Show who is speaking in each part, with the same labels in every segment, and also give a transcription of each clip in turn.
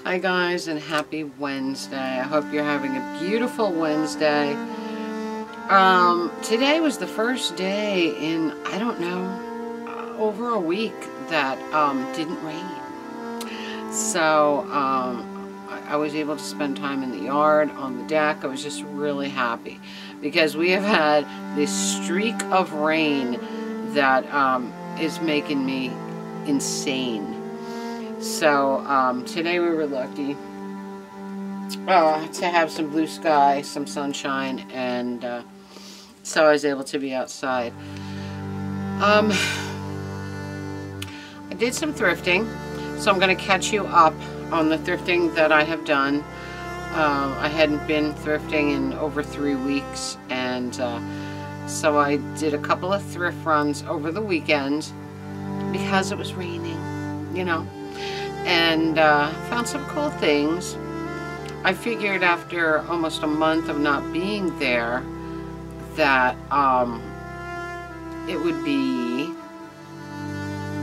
Speaker 1: Hi guys, and happy Wednesday. I hope you're having a beautiful Wednesday. Today was the first day in, I don't know, over a week that didn't rain. So I was able to spend time in the yard, on the deck. I was just really happy because we have had this streak of rain that is making me insane. So today we were lucky to have some blue sky, some sunshine, and so I was able to be outside. I did some thrifting, so I'm going to catch you up on the thrifting that I have done. I hadn't been thrifting in over 3 weeks, and so I did a couple of thrift runs over the weekend because it was raining, you know. And found some cool things. I figured after almost a month of not being there that it would be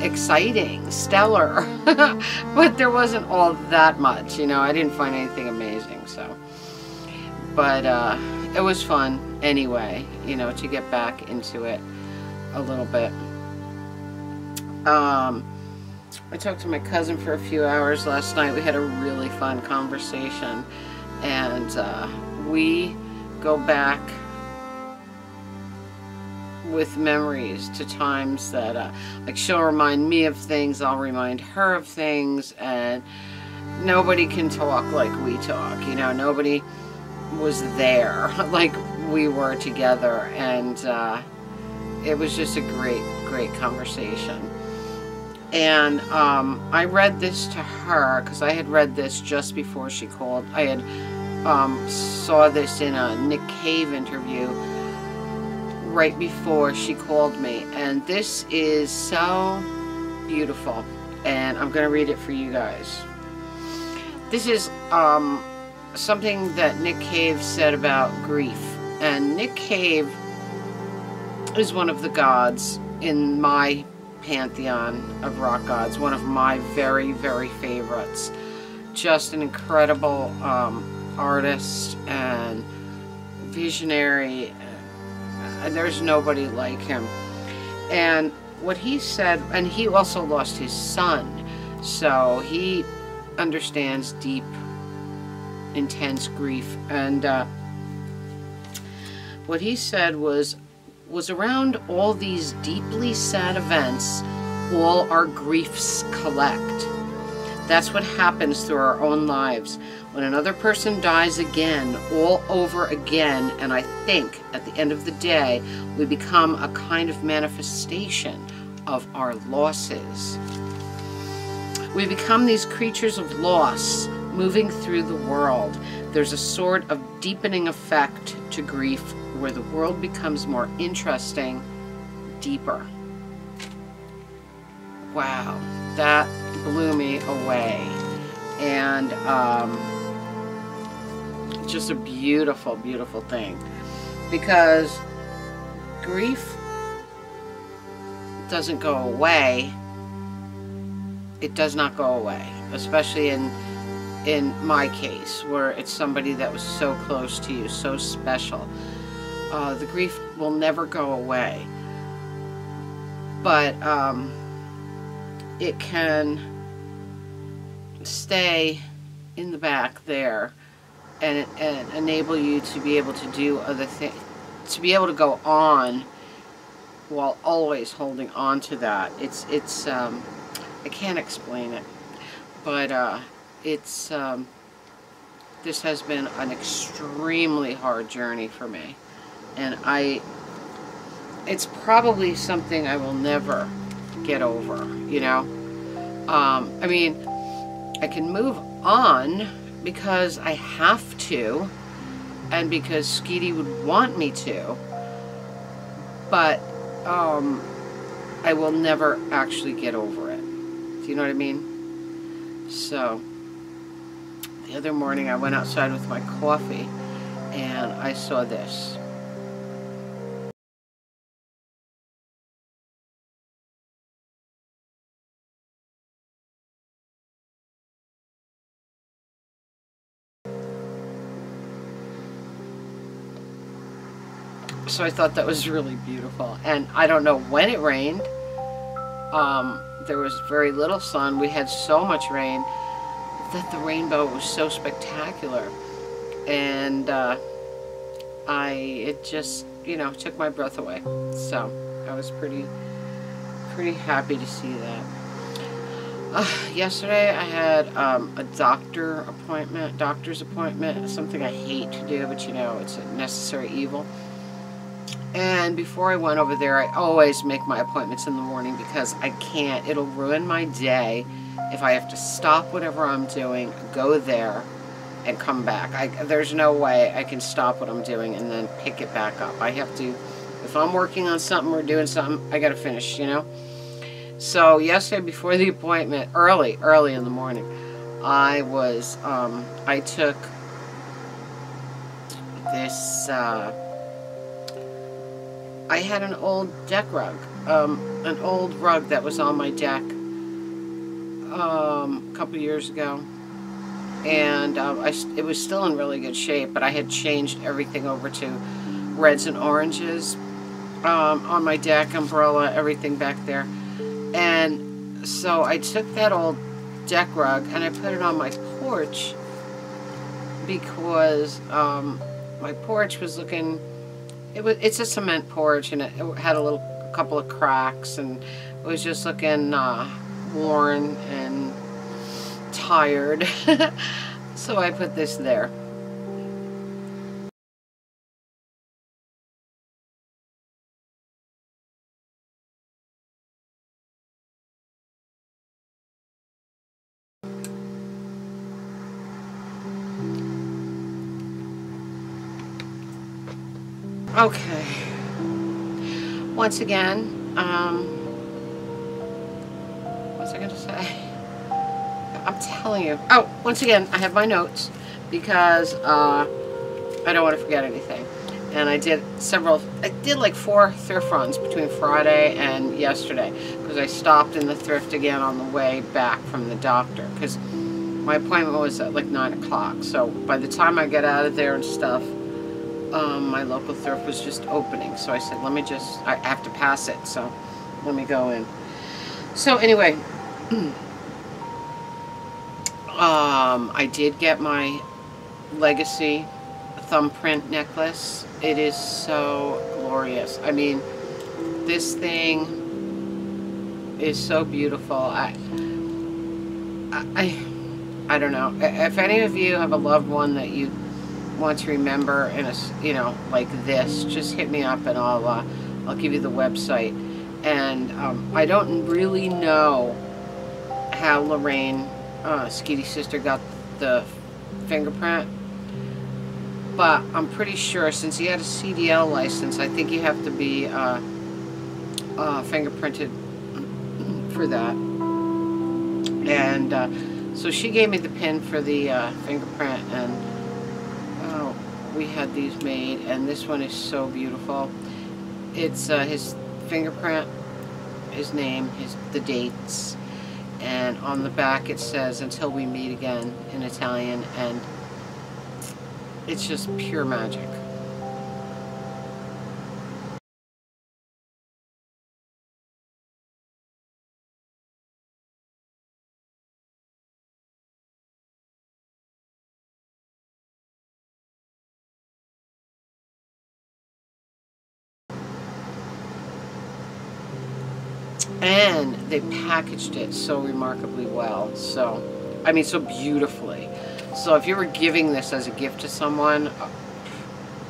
Speaker 1: exciting, stellar, but there wasn't all that much, you know. I didn't find anything amazing, so. But it was fun anyway, you know, to get back into it a little bit. I talked to my cousin for a few hours last night. We had a really fun conversation, and we go back with memories to times that like she'll remind me of things, I'll remind her of things, and nobody can talk like we talk, you know. Nobody was there like we were together, and it was just a great conversation. And I read this to her because I had read this just before she called. I had saw this in a Nick Cave interview right before she called me, and this is so beautiful, and I'm going to read it for you guys. This is something that Nick Cave said about grief, and Nick Cave is one of the gods in my pantheon of rock gods, one of my very favorites. Just an incredible artist and visionary, and there's nobody like him. And what he said, and he also lost his son, so he understands deep, intense grief. And what he said was around all these deeply sad events, all our griefs collect. That's what happens through our own lives. When another person dies again, all over again, and I think at the end of the day, we become a kind of manifestation of our losses. We become these creatures of loss, moving through the world. There's a sort of deepening effect to grief where the world becomes more interesting, deeper. Wow, that blew me away. And just a beautiful thing, because grief doesn't go away. It does not go away, especially in my case, where it's somebody that was so close to you, so special. The grief will never go away, but it can stay in the back there and enable you to be able to do other things, to be able to go on while always holding on to that. It's I can't explain it, but it's this has been an extremely hard journey for me, and it's probably something I will never get over, you know. I mean, I can move on because I have to, and because Skeety would want me to, but I will never actually get over it. Do you know what I mean? So the other morning I went outside with my coffee and I saw this. So I thought that was really beautiful. And I don't know when it rained. There was very little sun. We had so much rain that the rainbow was so spectacular. And it just, you know, took my breath away. So I was pretty happy to see that. Yesterday I had a doctor's appointment, something I hate to do, but you know, it's a necessary evil. And before I went over there, I always make my appointments in the morning because I can't, it'll ruin my day if I have to stop whatever I'm doing, go there, and come back. There's no way I can stop what I'm doing and then pick it back up. I have to, if I'm working on something or doing something, I gotta finish, you know? So yesterday before the appointment, early in the morning, I took this, I had an old deck rug, an old rug that was on my deck a couple years ago, and it was still in really good shape, but I had changed everything over to reds and oranges on my deck, umbrella, everything back there. And so I took that old deck rug and I put it on my porch because my porch was looking, it's a cement porch, and it had a couple of cracks, and it was just looking worn and tired. So I put this there. Okay. Once again, what's I going to say? I'm telling you. Oh, once again, I have my notes because I don't want to forget anything. And I did like 4 thrift runs between Friday and yesterday because I stopped in the thrift again on the way back from the doctor because my appointment was at like 9 o'clock. So by the time I get out of there and stuff, my local thrift was just opening. So I said, I have to pass it, so let me go in. So anyway, I did get my Legacy thumbprint necklace. It is so glorious. I mean, this thing is so beautiful. I don't know. If any of you have a loved one that you want to remember in a, you know, like this, just hit me up and I'll give you the website. And I don't really know how Lorraine, Skeety's sister, got the fingerprint, but I'm pretty sure since he had a CDL license, I think you have to be fingerprinted for that. And so she gave me the pin for the fingerprint, and we had these made, and this one is so beautiful. It's his fingerprint, his name, the dates, and on the back it says "Until we meet again" in Italian, and it's just pure magic. And they packaged it so remarkably well. So, I mean, so beautifully. So if you were giving this as a gift to someone,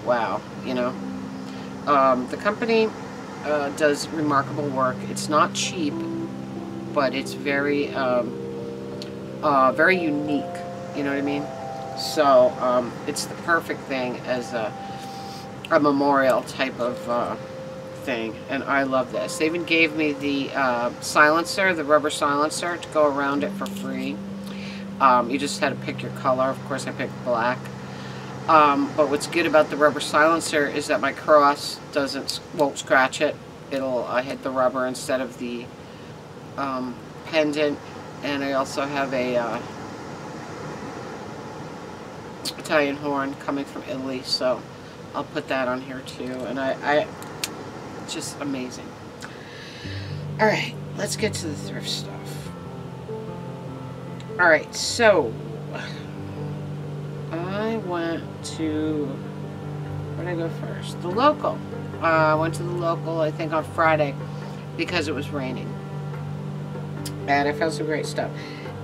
Speaker 1: wow, you know. The company does remarkable work. It's not cheap, but it's very, very unique. You know what I mean? So it's the perfect thing as a memorial type of thing, and I love this. They even gave me the silencer, the rubber silencer, to go around it for free. You just had to pick your color. Of course, I picked black. But what's good about the rubber silencer is that my cross won't scratch it. It'll hit the rubber instead of the pendant. And I also have a Italian horn coming from Italy, so I'll put that on here too. And I just amazing. All right, let's get to the thrift stuff. All right, so I went to, where did I go first? The local. I went to the local, I think, on Friday because it was raining. And I found some great stuff.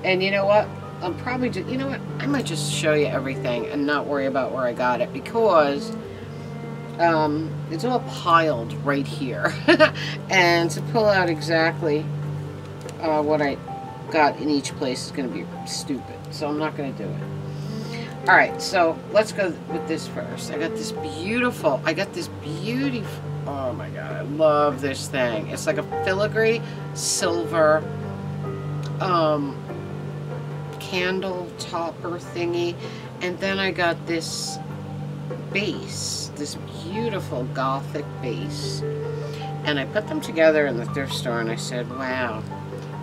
Speaker 1: And you know what? I'm probably just, you know what? I might just show you everything and not worry about where I got it, because it's all piled right here. And to pull out exactly what I got in each place is going to be stupid. So I'm not going to do it. Alright, so let's go with this first. I got this beautiful, oh my god, I love this thing. It's like a filigree silver candle topper thingy. And then I got this base, this beautiful gothic base. And I put them together in the thrift store and I said, wow,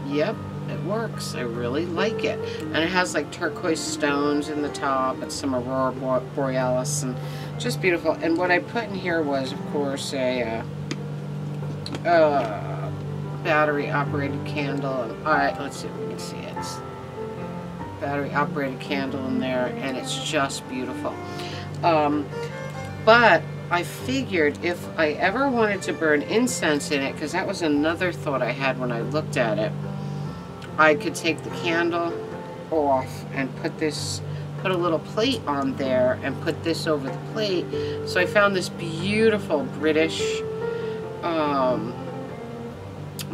Speaker 1: yep, it works. I really like it. And it has like turquoise stones in the top and some aurora borealis and just beautiful. And what I put in here was, of course, a battery operated candle. And, all right, let's see if we can see it. It's battery operated candle in there, and it's just beautiful. But I figured if I ever wanted to burn incense in it, because that was another thought I had when I looked at it, I could take the candle off and put a little plate on there and put this over the plate. So I found this beautiful British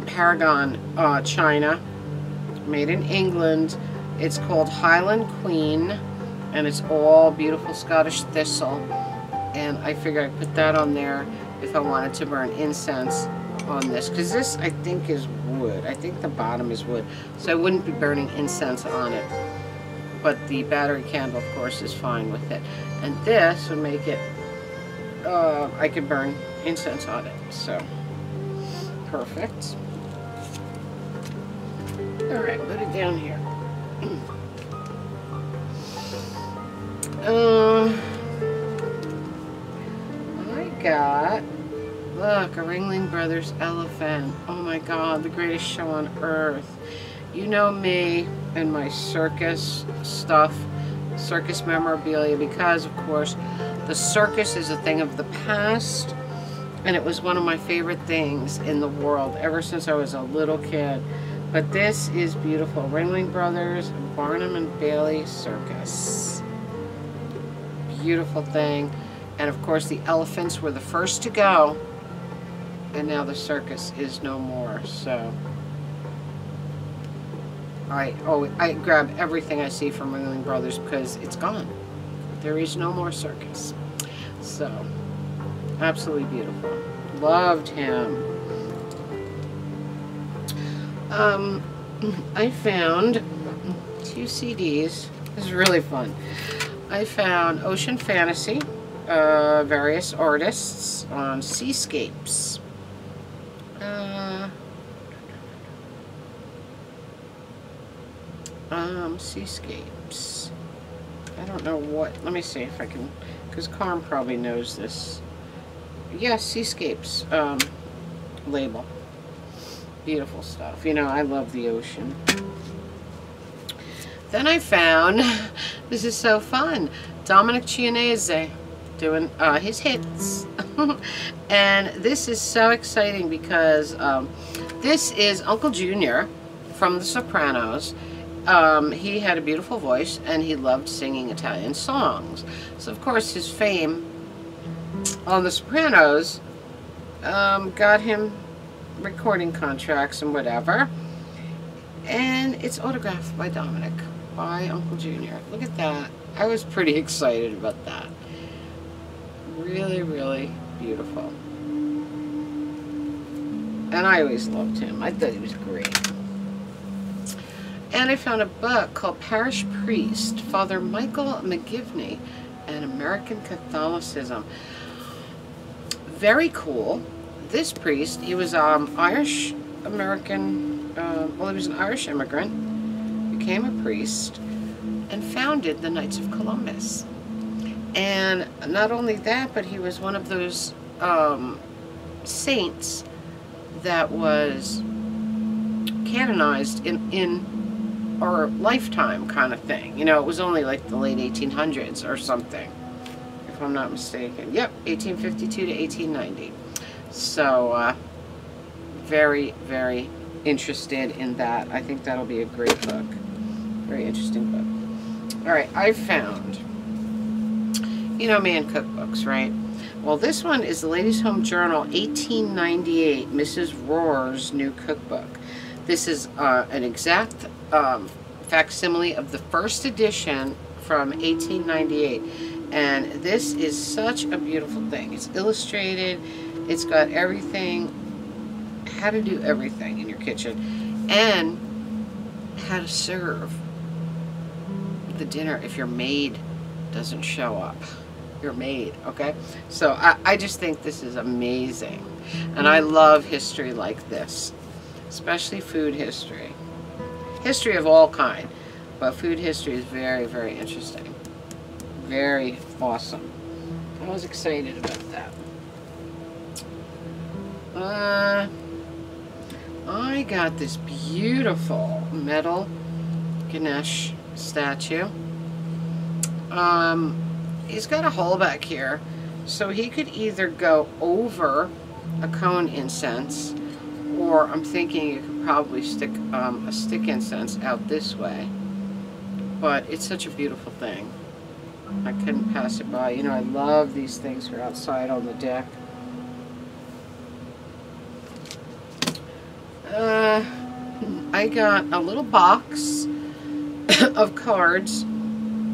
Speaker 1: Paragon china, made in England. It's called Highland Queen, and it's all beautiful Scottish thistle. And I figured I'd put that on there if I wanted to burn incense on this, because this I think is wood. I think the bottom is wood, so I wouldn't be burning incense on it. But the battery candle, of course, is fine with it. And this would make it, I could burn incense on it. So, perfect. Alright, put it down here. I got, look, a Ringling Brothers elephant. Oh my god, the greatest show on earth. You know me and my circus stuff, circus memorabilia, because of course the circus is a thing of the past, and it was one of my favorite things in the world ever since I was a little kid. But this is beautiful. Ringling Brothers, Barnum and Bailey Circus. Beautiful thing. And of course the elephants were the first to go, and now the circus is no more. So I grab everything I see from Ringling Brothers because it's gone. There is no more circus. So absolutely beautiful. Loved him. I found 2 CDs. This is really fun. I found Ocean Fantasy, various artists on seascapes. Seascapes. I don't know what. Let me see if I can, because Carm probably knows this. Yeah, seascapes label. Beautiful stuff. You know, I love the ocean. Then I found, this is so fun, Dominic Chianese doing his hits. And this is so exciting because this is Uncle Junior from The Sopranos. He had a beautiful voice and he loved singing Italian songs. So of course his fame on The Sopranos got him recording contracts and whatever. And it's autographed by Dominic, by Uncle Junior. Look at that. I was pretty excited about that. Really, really beautiful. And I always loved him. I thought he was great. And I found a book called Parish Priest, Father Michael McGivney, and American Catholicism. Very cool. This priest, he was Irish American, well, he was an Irish immigrant, became a priest, and founded the Knights of Columbus. And not only that, but he was one of those saints that was canonized in our lifetime kind of thing. You know, it was only like the late 1800s or something, if I'm not mistaken. Yep, 1852 to 1890. So, very, very interested in that. I think that'll be a great book. Very interesting book. All right, I found, you know me and cookbooks, right? Well, this one is the Ladies' Home Journal, 1898, Mrs. Rohr's new cookbook. This is an exact facsimile of the first edition from 1898. And this is such a beautiful thing. It's illustrated. It's got everything, how to do everything in your kitchen, and how to serve the dinner if your maid doesn't show up. Your maid, okay? So I just think this is amazing. And I love history like this, especially food history. History of all kind, but food history is very, very interesting. Very awesome. I was excited about that. I got this beautiful metal Ganesh statue. He's got a hole back here, so he could either go over a cone incense, or I'm thinking you could probably stick a stick incense out this way. But it's such a beautiful thing. I couldn't pass it by. You know, I love these things for outside on the deck. I got a little box of cards,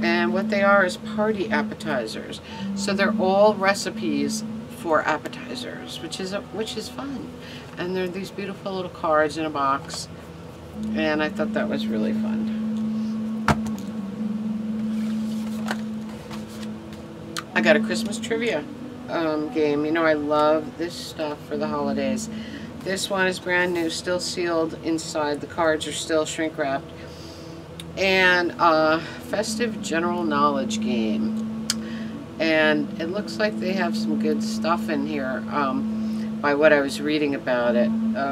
Speaker 1: and what they are is party appetizers. So they're all recipes for appetizers, which is fun. And they're these beautiful little cards in a box, and I thought that was really fun. I got a Christmas trivia game. You know, I love this stuff for the holidays. This one is brand new, still sealed inside. The cards are still shrink wrapped. And festive general knowledge game. And it looks like they have some good stuff in here by what I was reading about it.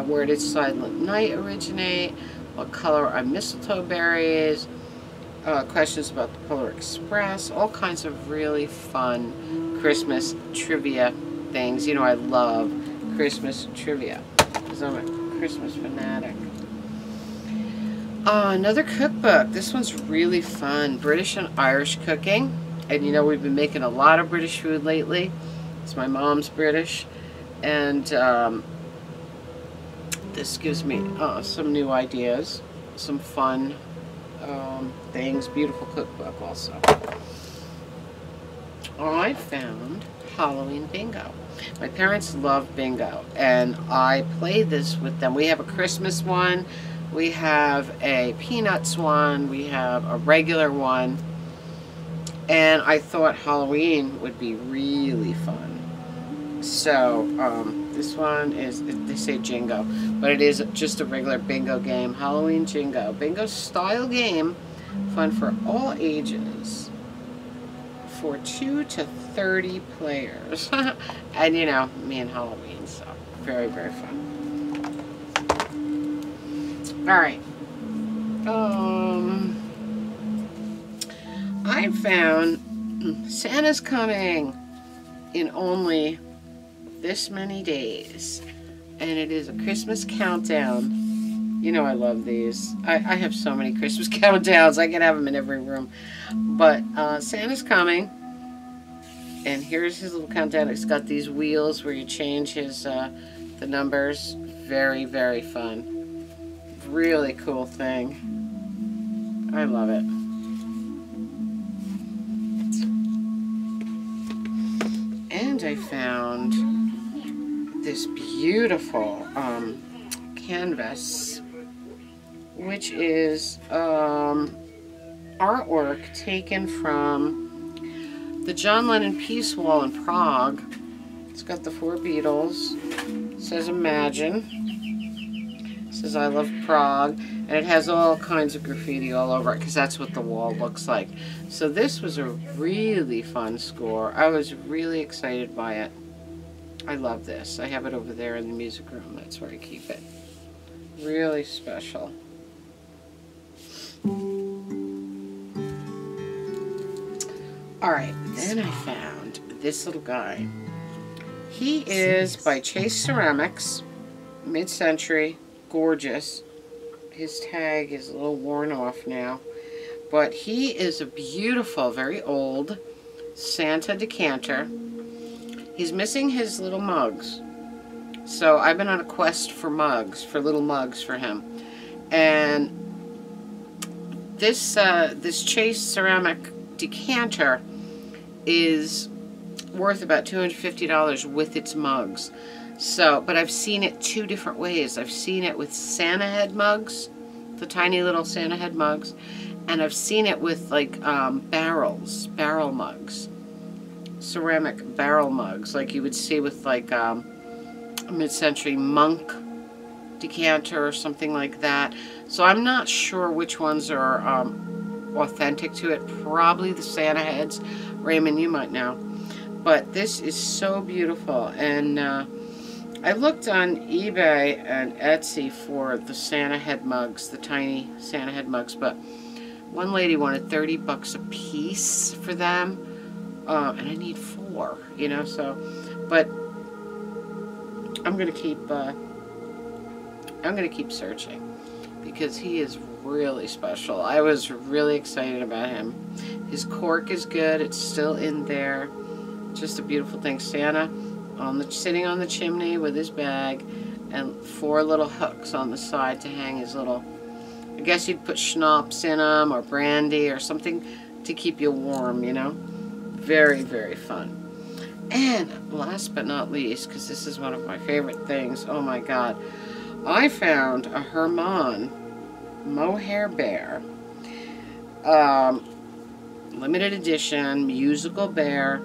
Speaker 1: Where did Silent Night originate? What color are mistletoe berries? Questions about the Polar Express. All kinds of really fun Christmas trivia things. You know, I love Christmas trivia because I'm a Christmas fanatic. Another cookbook. This one's really fun. British and Irish cooking. And you know, we've been making a lot of British food lately. It's my mom's British. And this gives me some new ideas. Some fun things. Beautiful cookbook also. I found Halloween bingo. My parents love bingo, and I play this with them. We have a Christmas one, we have a Peanuts one, we have a regular one, and I thought Halloween would be really fun. So this one is, they say Jingo, but it is just a regular bingo game. Halloween Jingo. Bingo style game, fun for all ages, for 2 to 30 players. And you know, me and Halloween, so very, very fun. Alright. I found Santa's coming in only this many days. And it is a Christmas countdown. You know I love these. I have so many Christmas countdowns. I can have them in every room. But Santa's coming. And here's his little countdown. It's got these wheels where you change his the numbers. Very, very fun. Really cool thing. I love it. And I found this beautiful canvas, which is artwork taken from the John Lennon Peace Wall in Prague. It's got the 4 Beatles. It says Imagine. It says I love Prague, and it has all kinds of graffiti all over it because that's what the wall looks like. So this was a really fun score. I was really excited by it. I love this. I have it over there in the music room. That's where I keep it. Really special. Alright, then I found this little guy. He is by Chase Ceramics, mid-century, gorgeous. His tag is a little worn off now, but he is a beautiful, very old Santa decanter. He's missing his little mugs, so I've been on a quest for mugs, for little mugs for him. And this Chase ceramic decanter is worth about $250 with its mugs. So, but I've seen it two different ways. I've seen it with Santa head mugs, the tiny little Santa head mugs, and I've seen it with like barrel mugs, ceramic barrel mugs, like you would see with like a mid-century monk decanter or something like that. So I'm not sure which ones are authentic to it. Probably the Santa heads. Raymond, you might know. But this is so beautiful, and I looked on eBay and Etsy for the Santa head mugs, the tiny Santa head mugs, but one lady wanted 30 bucks a piece for them, and I need 4, you know, so, but I'm gonna keep searching because he is really special. I was really excited about him. His cork is good. It's still in there. Just a beautiful thing. Santa sitting on the chimney with his bag and 4 little hooks on the side to hang his little, I guess you'd put schnapps in them or brandy or something to keep you warm, you know. Very, very fun. And last but not least, because this is one of my favorite things, oh my God, I found a Herman mohair bear, limited edition musical bear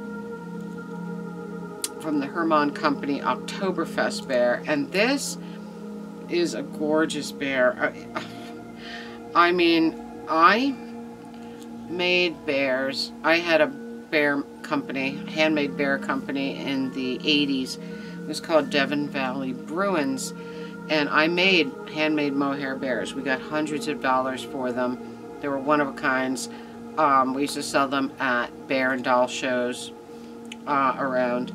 Speaker 1: from the Herman Company Oktoberfest bear, and this is a gorgeous bear. I mean, I made bears. I had a bear company, handmade bear company in the 80s. It was called Devon Valley Bruins, and I made handmade mohair bears. We got hundreds of dollars for them. They were one of a kinds. We used to sell them at bear and doll shows around.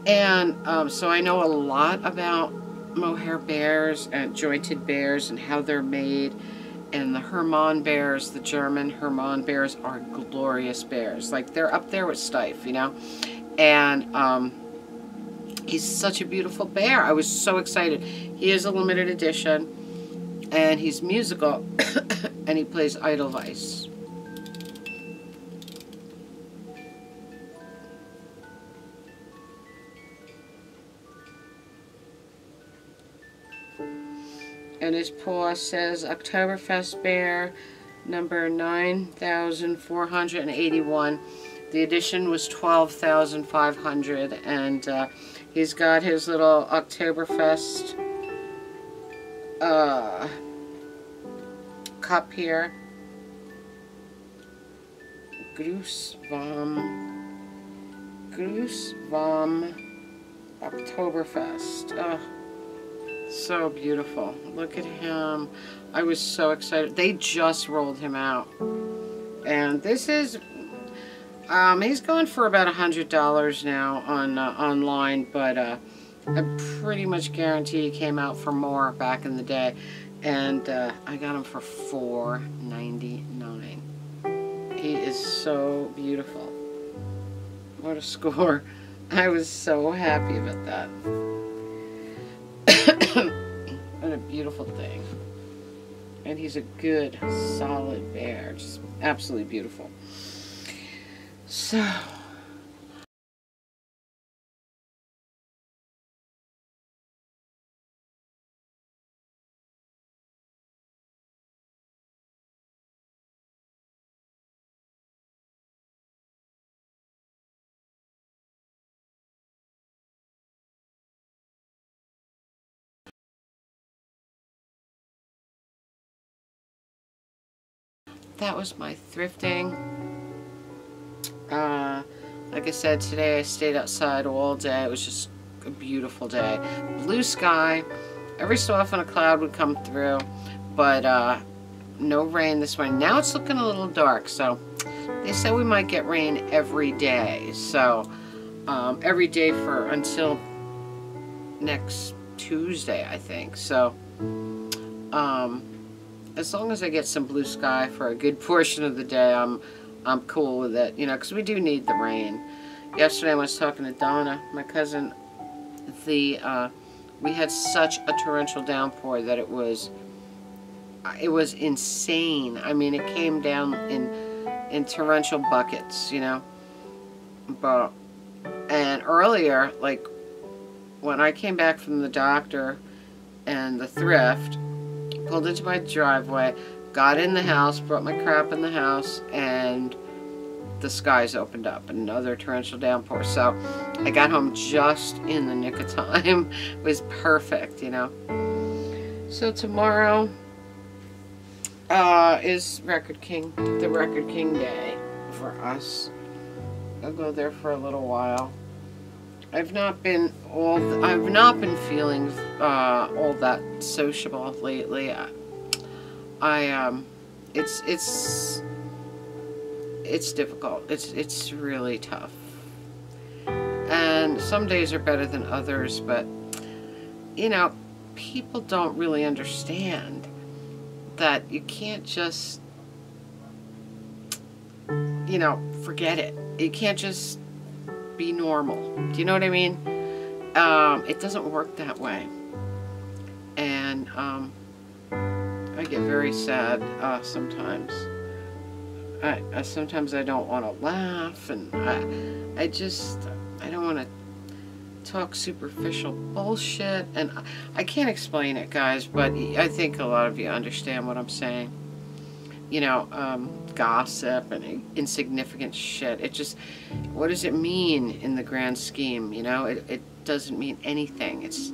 Speaker 1: And so I know a lot about mohair bears and jointed bears and how they're made. And the Herman bears, the German Herman bears, are glorious bears. Like, they're up there with Steiff, you know. And he's such a beautiful bear. I was so excited. He is a limited edition, and he's musical, and he plays Edelweiss. And his paw says Oktoberfest bear, number 9,481. The edition was 12,500, and he's got his little Oktoberfest cup here. Gruß vom Oktoberfest. So beautiful. Look at him. I was so excited. They just rolled him out. And this is, he's going for about $100 now on online, but I pretty much guarantee he came out for more back in the day. And I got him for $4.99. He is so beautiful. What a score. I was so happy about that. What a beautiful thing. And he's a good, solid bear. Just absolutely beautiful. So that was my thrifting. Like I said, today I stayed outside all day. It was just a beautiful day. Blue sky. Every so often a cloud would come through, but no rain this morning. Now it's looking a little dark, so they said we might get rain every day. So every day for until next Tuesday, I think. So as long as I get some blue sky for a good portion of the day, I'm cool with it, you know, because we do need the rain. Yesterday I was talking to Donna, my cousin. We had such a torrential downpour that it was insane. I mean, it came down in torrential buckets, you know. And earlier, like when I came back from the doctor and the thrift, pulled into my driveway, got in the house, brought my crap in the house, and the skies opened up. Another torrential downpour. So I got home just in the nick of time. It was perfect, you know. So tomorrow is the Record King Day for us. I'll go there for a little while. I've not been feeling all that sociable lately. It's difficult. It's really tough. And some days are better than others, but you know, people don't really understand that you can't just, you know, forget it. You can't just be normal. Do you know what I mean? It doesn't work that way. And I get very sad sometimes. Sometimes I don't want to laugh, and I don't want to talk superficial bullshit, and I can't explain it, guys, but I think a lot of you understand what I'm saying. You know, gossip and insignificant shit. It just, what does it mean in the grand scheme? You know, it doesn't mean anything. It's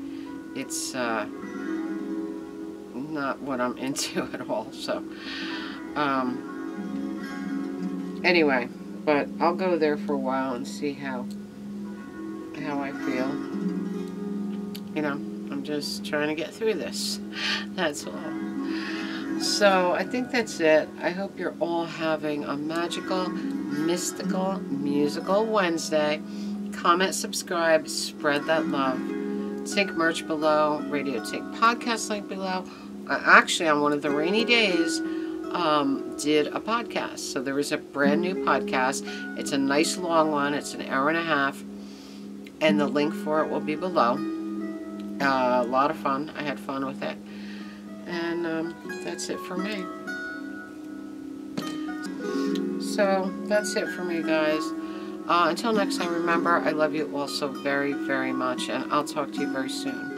Speaker 1: not what I'm into at all. So, anyway, but I'll go there for a while and see how I feel. You know, I'm just trying to get through this. That's all. So I think that's it. I hope you're all having a magical, mystical, musical Wednesday. Comment, subscribe, spread that love. Tink merch below, Radio Tink podcast link below. Actually, on one of the rainy days, did a podcast. So there is a brand new podcast. It's a nice long one. It's an hour and a half. And the link for it will be below. A lot of fun. I had fun with it. And that's it for me. So that's it for me, guys. Until next time, remember, I love you all so very, very much. And I'll talk to you very soon.